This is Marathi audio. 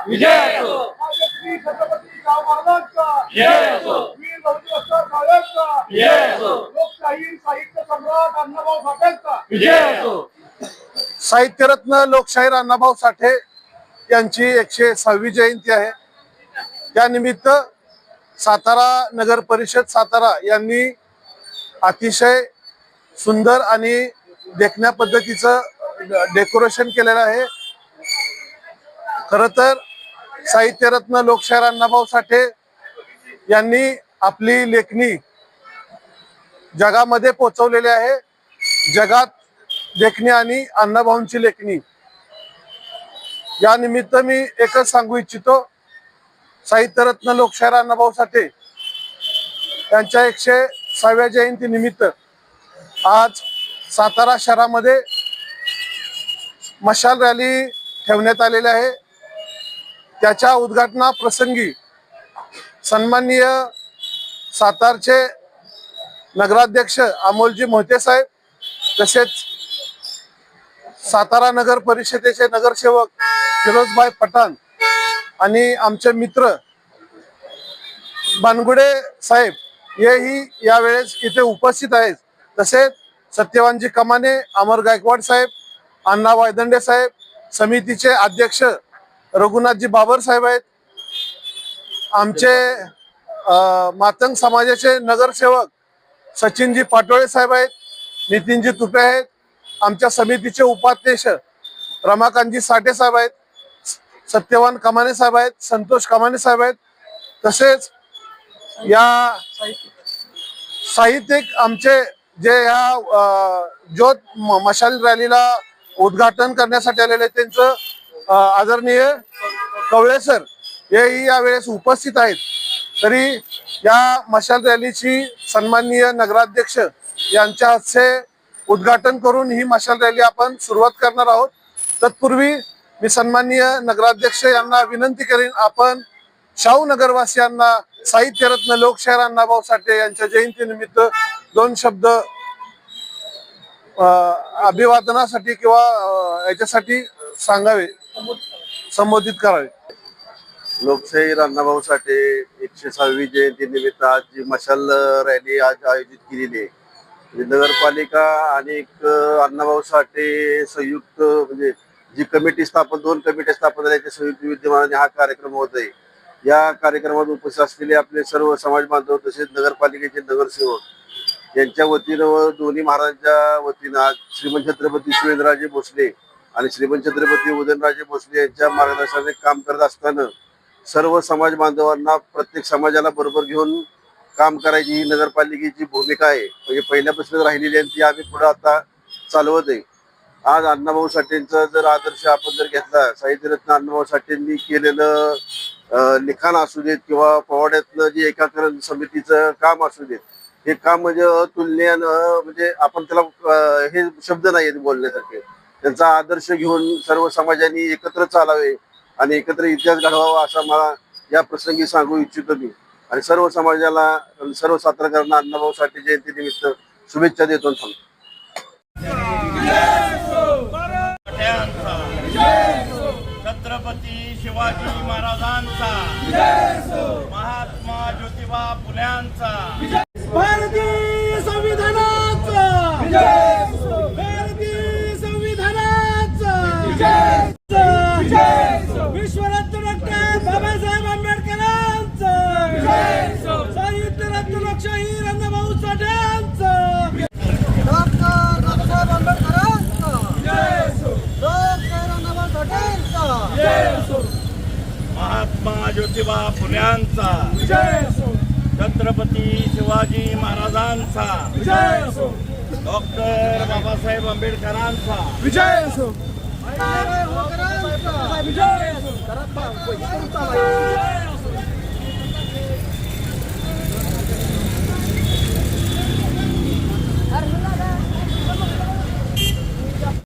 विजय असो. श्री छत्रपती शाहू महाराजांचा विजय असो. वीर लवचिक साहेबांचा विजय असो. लोकशाही साहित्य सम्राट अण्णाभाऊ साठेंचा विजय असो. साहित्यरत्न लोकशाहीर अण्णाभाऊ साठे यांची 106वी जयंती आहे. त्यानिमित्त सातारा नगर परिषद सातारा यांनी अतिशय सुंदर आणि देखण्या पद्धतीचं डेकोरेशन केलेलं आहे. खरं तर साहित्यरत्न लोकशाहीर अण्णाभाऊ साठे यांनी आपली लेखणी जगामध्ये पोहोचवलेली आहे. जगात लेखणी आणि अण्णाभाऊंची लेखणी या निमित्त मी एकच सांगू इच्छितो, साहित्यरत्न लोकशाहीर अण्णाभाऊ साठे यांच्या 106व्या जयंती निमित्त आज सातारा शहरामध्ये मशाल रॅली ठेवण्यात आलेली आहे. त्याच्या उद्घाटनाप्रसंगी सन्माननीय सातारचे नगराध्यक्ष अमोलजी मोहिते साहेब, तसेच सातारा नगर परिषदेचे नगरसेवक फिरोजभाई पठाण आणि आमचे मित्र बानगुडे साहेब हेही यावेळेस इथे उपस्थित आहेत. तसेच सत्यवानजी कमाने, अमर गायकवाड साहेब, अण्णा वायदंडे साहेब, समितीचे अध्यक्ष रघुनाथजी बाबर साहेब आहेत. आमचे मातंग समाजाचे नगरसेवक सचिनजी पाटोळे साहेब आहेत, नितीनजी तुपे आहेत. आमच्या समितीचे उपाध्यक्ष रमाकांतजी साठे साहेब आहेत, सत्यवान कमाने साहेब आहेत, संतोष कमाने साहेब आहेत. तसेच या साहित्यिक आमचे जे ह्या ज्योत मशाल रॅलीला उद्घाटन करण्यासाठी आलेले त्यांचं आदरणीय कवळे सर हेही यावेळेस उपस्थित आहेत. तरी या मशाल रॅलीची सन्माननीय नगराध्यक्ष यांच्या हस्ते उद्घाटन करून ही मशाल रॅली आपण सुरुवात करणार आहोत. तत्पूर्वी मी सन्माननीय नगराध्यक्ष यांना विनंती करेन, आपण शाहू नगरवासियांना साहित्यरत्न लोकशाहीर अण्णाभाऊ साठे यांच्या जयंतीनिमित्त 2 शब्द अभिवादनासाठी किंवा याच्यासाठी सांगावे, संबोधित करावे. लोकशाहीर अण्णाभाऊ साठे 106वी जयंती निमित्त आज जी मशाल रॅली आज आयोजित केलेली आहे, नगरपालिका आणि अण्णाभाऊ साठे संयुक्त म्हणजे जी कमिटी स्थापन 2 कमिट्या स्थापन झाल्याच्या संयुक्त विद्यमानाने हा कार्यक्रम होत आहे. या कार्यक्रमात उपस्थित असलेले आपले सर्व समाज बांधव तसेच नगरपालिकेचे नगरसेवक यांच्या वतीनं व दोन्ही महाराजांच्या वतीनं आज श्रीमंत छत्रपती शिवेंद्रराजे भोसले आणि श्रीमंत छत्रपती उदयनराजे भोसले यांच्या मार्गदर्शनाने काम करत असताना सर्व समाज बांधवांना प्रत्येक समाजाला बरोबर घेऊन काम करायची ही नगरपालिकेची भूमिका आहे. म्हणजे पहिल्यापासून राहिलेली आहे ती आम्ही पुढे आता चालवत आहे. आज अण्णाभाऊ साठेंचा जर आदर्श आपण जर घेतला, साहित्यरत्न अण्णाभाऊ साठेंनी केलेलं लिखाण असू देत किंवा पोवाड्यातलं जे एकाकरण समितीचं काम असू देत, हे काम म्हणजे अतुलनीय, म्हणजे आपण त्याला हे शब्द नाही बोलण्यासारखे. त्यांचा आदर्श घेऊन सर्व समाजांनी एकत्र चालावे आणि एकत्र इतिहास घडवावा असं मला या प्रसंगी सांगू इच्छितो मी. आणि सर्व समाजाला, सर्व सातारकरांना अण्णाभाऊ साठे जयंती निमित्त शुभेच्छा देतो. छत्रपती शिवाजी महाराजांचा, महात्मा ज्योतिबा फुल्यांचा, भारतीय संविधानाचा, भारतीय संविधानाचा, विश्वरत्न डॉक्टर बाबासाहेब आंबेडकरांचा, साहित्यरत्न लोकशाहीर अण्णाभाऊ साठेंचा, डॉक्टर बाबासाहेब आंबेडकरांचा, लोकशाहीर अण्णाभाऊ साठेंचा, महात्मा ज्योतिबा फुल्यांचा, छत्रपती शिवाजी महाराजांचा, डॉक्टर बाबासाहेब आंबेडकरांचा विजय असो.